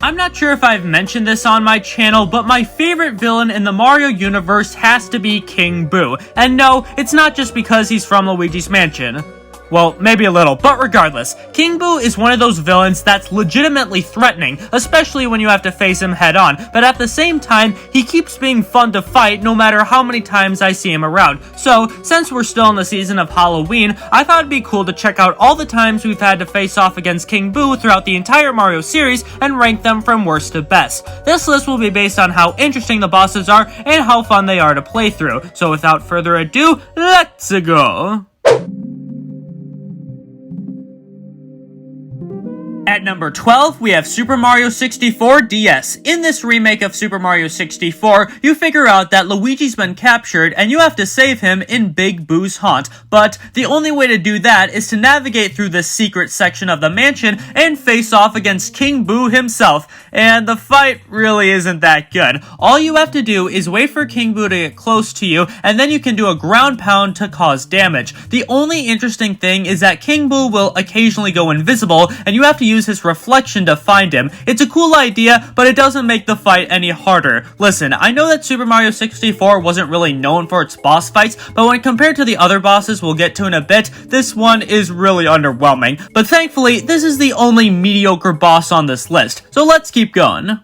I'm not sure if I've mentioned this on my channel, but my favorite villain in the Mario universe has to be King Boo. And no, it's not just because he's from Luigi's Mansion. Well, maybe a little, but regardless, King Boo is one of those villains that's legitimately threatening, especially when you have to face him head on, but at the same time, he keeps being fun to fight no matter how many times I see him around. So, since we're still in the season of Halloween, I thought it'd be cool to check out all the times we've had to face off against King Boo throughout the entire Mario series and rank them from worst to best. This list will be based on how interesting the bosses are and how fun they are to play through. So without further ado, let's go! At number 12, we have Super Mario 64 DS. In this remake of Super Mario 64, you figure out that Luigi's been captured and you have to save him in Big Boo's haunt. But the only way to do that is to navigate through this secret section of the mansion and face off against King Boo himself. And the fight really isn't that good. All you have to do is wait for King Boo to get close to you, and then you can do a ground pound to cause damage. The only interesting thing is that King Boo will occasionally go invisible, and you have to use his reflection to find him. It's a cool idea, but it doesn't make the fight any harder. Listen, I know that Super Mario 64 wasn't really known for its boss fights, but when compared to the other bosses we'll get to in a bit, this one is really underwhelming. But thankfully, this is the only mediocre boss on this list, so let's keep going.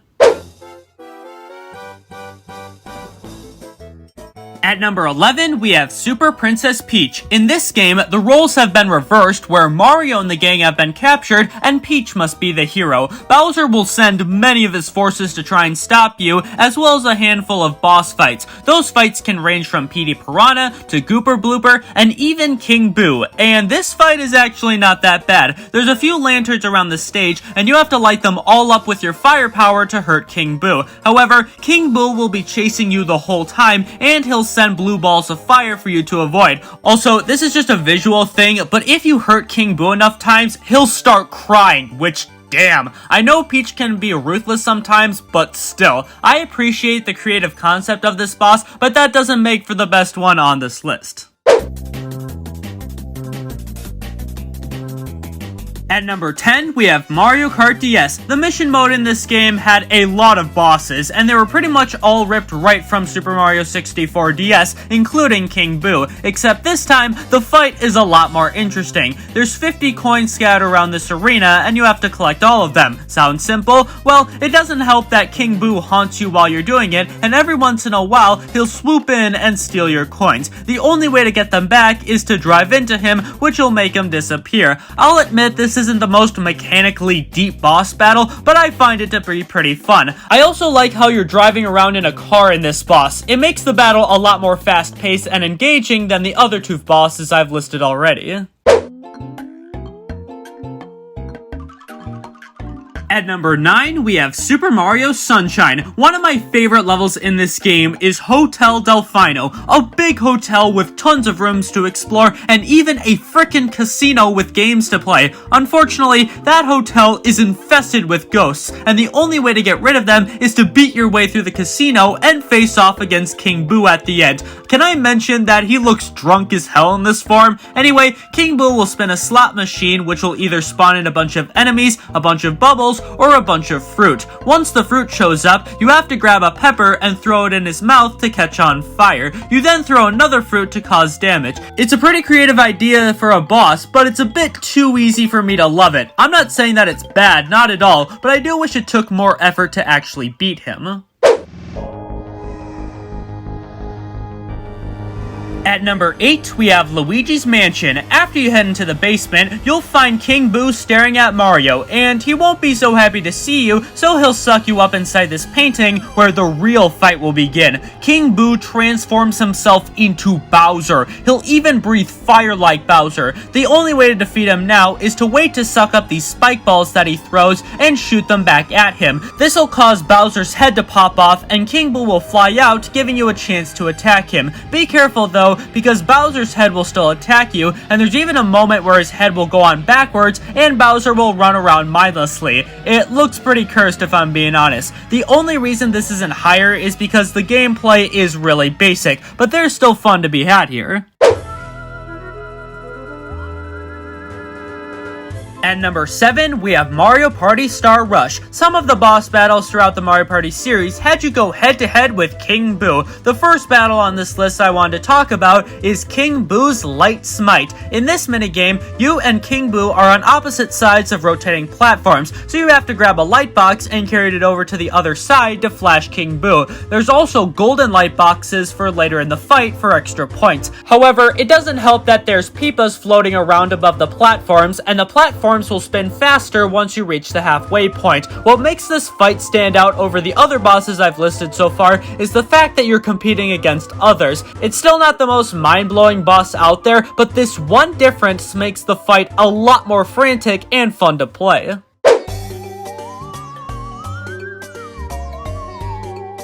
At number 11, we have Super Princess Peach. In this game, the roles have been reversed, where Mario and the gang have been captured, and Peach must be the hero. Bowser will send many of his forces to try and stop you, as well as a handful of boss fights. Those fights can range from Petey Piranha to Gooper Blooper, and even King Boo. And this fight is actually not that bad. There's a few lanterns around the stage, and you have to light them all up with your firepower to hurt King Boo. However, King Boo will be chasing you the whole time, and he'll send blue balls of fire for you to avoid. Also, this is just a visual thing, but if you hurt King Boo enough times, he'll start crying, which damn. I know Peach can be ruthless sometimes, but still, I appreciate the creative concept of this boss, but that doesn't make for the best one on this list. At number 10, we have Mario Kart DS. The mission mode in this game had a lot of bosses, and they were pretty much all ripped right from Super Mario 64 DS, including King Boo, except this time, the fight is a lot more interesting. There's 50 coins scattered around this arena, and you have to collect all of them. Sounds simple? Well, it doesn't help that King Boo haunts you while you're doing it, and every once in a while, he'll swoop in and steal your coins. The only way to get them back is to drive into him, which will make him disappear. I'll admit this isn't the most mechanically deep boss battle, but I find it to be pretty fun. I also like how you're driving around in a car in this boss. It makes the battle a lot more fast-paced and engaging than the other two bosses I've listed already. At number 9, we have Super Mario Sunshine. One of my favorite levels in this game is Hotel Delfino, a big hotel with tons of rooms to explore and even a frickin' casino with games to play. Unfortunately, that hotel is infested with ghosts, and the only way to get rid of them is to beat your way through the casino and face off against King Boo at the end. Can I mention that he looks drunk as hell in this form? Anyway, King Boo will spin a slot machine which will either spawn in a bunch of enemies, a bunch of bubbles, or a bunch of fruit. Once the fruit shows up, you have to grab a pepper and throw it in his mouth to catch on fire. You then throw another fruit to cause damage. It's a pretty creative idea for a boss, but it's a bit too easy for me to love it. I'm not saying that it's bad, not at all, but I do wish it took more effort to actually beat him. At number 8, we have Luigi's Mansion. After you head into the basement, you'll find King Boo staring at Mario, and he won't be so happy to see you, so he'll suck you up inside this painting where the real fight will begin. King Boo transforms himself into Bowser. He'll even breathe fire like Bowser. The only way to defeat him now is to wait to suck up these spike balls that he throws and shoot them back at him. This'll cause Bowser's head to pop off, and King Boo will fly out, giving you a chance to attack him. Be careful though, because Bowser's head will still attack you, and there's even a moment where his head will go on backwards and Bowser will run around mindlessly. It looks pretty cursed if I'm being honest. The only reason this isn't higher is because the gameplay is really basic, but there's still fun to be had here. At number 7, we have Mario Party Star Rush. Some of the boss battles throughout the Mario Party series had you go head-to-head with King Boo. The first battle on this list I wanted to talk about is King Boo's Light Smite. In this minigame, you and King Boo are on opposite sides of rotating platforms, so you have to grab a light box and carry it over to the other side to flash King Boo. There's also golden light boxes for later in the fight for extra points. However, it doesn't help that there's peepas floating around above the platforms, and the platforms will spin faster once you reach the halfway point. What makes this fight stand out over the other bosses I've listed so far is the fact that you're competing against others. It's still not the most mind-blowing boss out there, but this one difference makes the fight a lot more frantic and fun to play.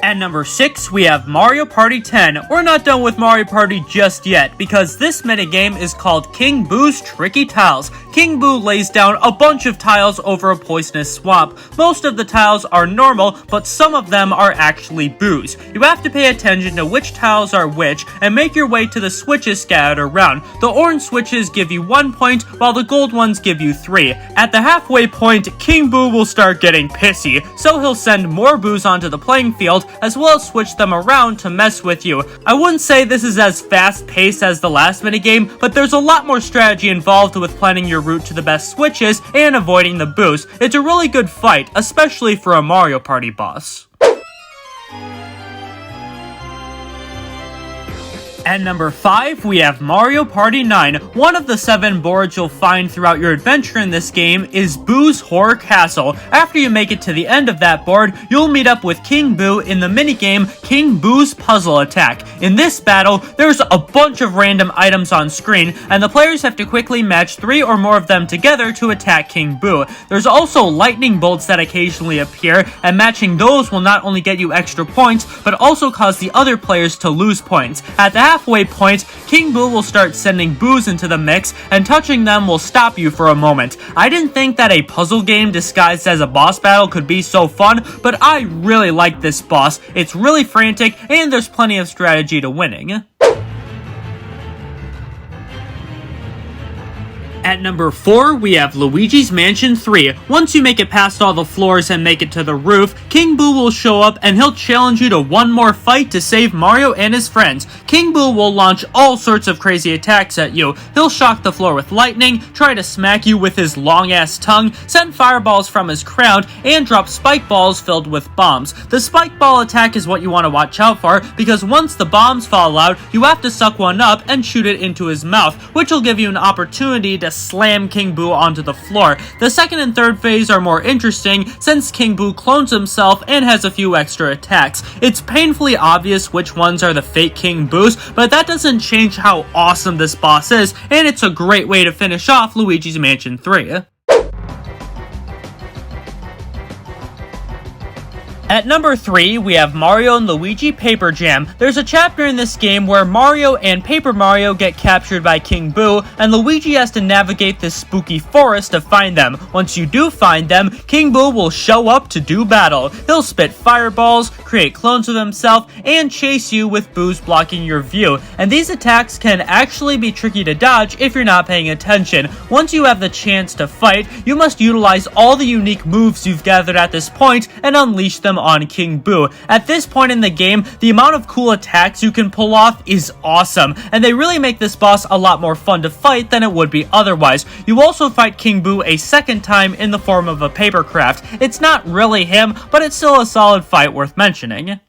At number 6, we have Mario Party 10. We're not done with Mario Party just yet, because this minigame is called King Boo's Tricky Tiles. King Boo lays down a bunch of tiles over a poisonous swamp. Most of the tiles are normal, but some of them are actually Boo's. You have to pay attention to which tiles are which, and make your way to the switches scattered around. The orange switches give you 1 point, while the gold ones give you 3. At the halfway point, King Boo will start getting pissy, so he'll send more Boos onto the playing field, as well as switch them around to mess with you. I wouldn't say this is as fast-paced as the last minigame, but there's a lot more strategy involved with planning your route to the best switches and avoiding the Boos. It's a really good fight, especially for a Mario Party boss. At number 5, we have Mario Party 9. One of the 7 boards you'll find throughout your adventure in this game is Boo's Horror Castle. After you make it to the end of that board, you'll meet up with King Boo in the minigame King Boo's Puzzle Attack. In this battle, there's a bunch of random items on screen, and the players have to quickly match 3 or more of them together to attack King Boo. There's also lightning bolts that occasionally appear, and matching those will not only get you extra points, but also cause the other players to lose points. At the halfway point, King Boo will start sending Boos into the mix, and touching them will stop you for a moment. I didn't think that a puzzle game disguised as a boss battle could be so fun, but I really like this boss. It's really frantic, and there's plenty of strategy to winning. At number 4, we have Luigi's Mansion 3. Once you make it past all the floors and make it to the roof, King Boo will show up and he'll challenge you to one more fight to save Mario and his friends. King Boo will launch all sorts of crazy attacks at you. He'll shock the floor with lightning, try to smack you with his long-ass tongue, send fireballs from his crown, and drop spike balls filled with bombs. The spike ball attack is what you want to watch out for, because once the bombs fall out, you have to suck one up and shoot it into his mouth, which will give you an opportunity to slam King Boo onto the floor. The second and third phase are more interesting since King Boo clones himself and has a few extra attacks. It's painfully obvious which ones are the fake King Boos, but that doesn't change how awesome this boss is, and it's a great way to finish off Luigi's Mansion 3. At number 3, we have Mario and Luigi Paper Jam. There's a chapter in this game where Mario and Paper Mario get captured by King Boo, and Luigi has to navigate this spooky forest to find them. Once you do find them, King Boo will show up to do battle. He'll spit fireballs, create clones of himself, and chase you with Boos blocking your view. And these attacks can actually be tricky to dodge if you're not paying attention. Once you have the chance to fight, you must utilize all the unique moves you've gathered at this point and unleash them on King Boo. At this point in the game, the amount of cool attacks you can pull off is awesome, and they really make this boss a lot more fun to fight than it would be otherwise. You also fight King Boo a second time in the form of a paper craft. It's not really him, but it's still a solid fight worth mentioning.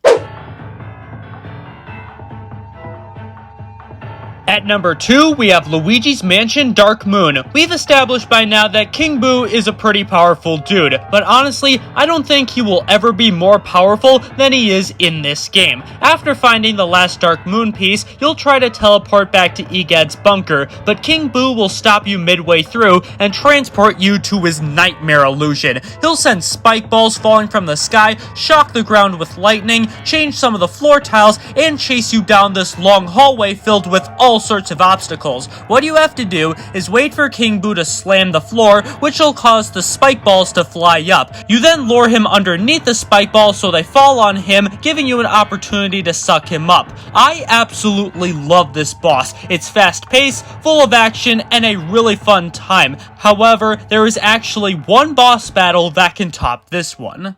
At number 2, we have Luigi's Mansion Dark Moon. We've established by now that King Boo is a pretty powerful dude, but honestly, I don't think he will ever be more powerful than he is in this game. After finding the last Dark Moon piece, you'll try to teleport back to Egad's bunker, but King Boo will stop you midway through and transport you to his nightmare illusion. He'll send spike balls falling from the sky, shock the ground with lightning, change some of the floor tiles, and chase you down this long hallway filled with all sorts of obstacles. What you have to do is wait for King Boo to slam the floor, which will cause the spike balls to fly up. You then lure him underneath the spike balls so they fall on him, giving you an opportunity to suck him up. I absolutely love this boss. It's fast-paced, full of action, and a really fun time. However, there is actually one boss battle that can top this one.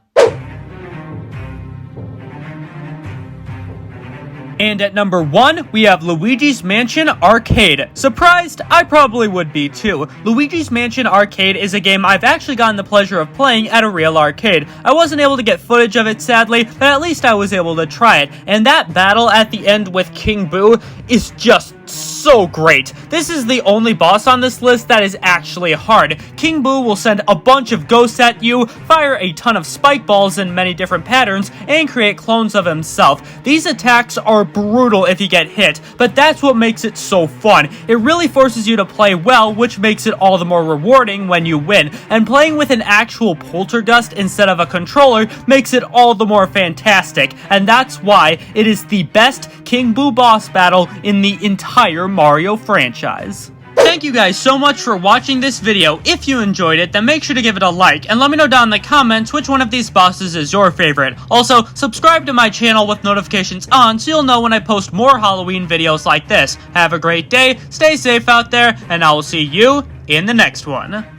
And at number 1, we have Luigi's Mansion Arcade. Surprised? I probably would be too. Luigi's Mansion Arcade is a game I've actually gotten the pleasure of playing at a real arcade. I wasn't able to get footage of it sadly, but at least I was able to try it. And that battle at the end with King Boo is just so great. This is the only boss on this list that is actually hard. King Boo will send a bunch of ghosts at you, fire a ton of spike balls in many different patterns, and create clones of himself. These attacks are brutal if you get hit, but that's what makes it so fun. It really forces you to play well, which makes it all the more rewarding when you win. And playing with an actual poltergust instead of a controller makes it all the more fantastic. And that's why it is the best King Boo boss battle in the entire Mario franchise. Thank you guys so much for watching this video. If you enjoyed it, then make sure to give it a like, and let me know down in the comments which one of these bosses is your favorite. Also, subscribe to my channel with notifications on so you'll know when I post more Halloween videos like this. Have a great day, stay safe out there, and I will see you in the next one.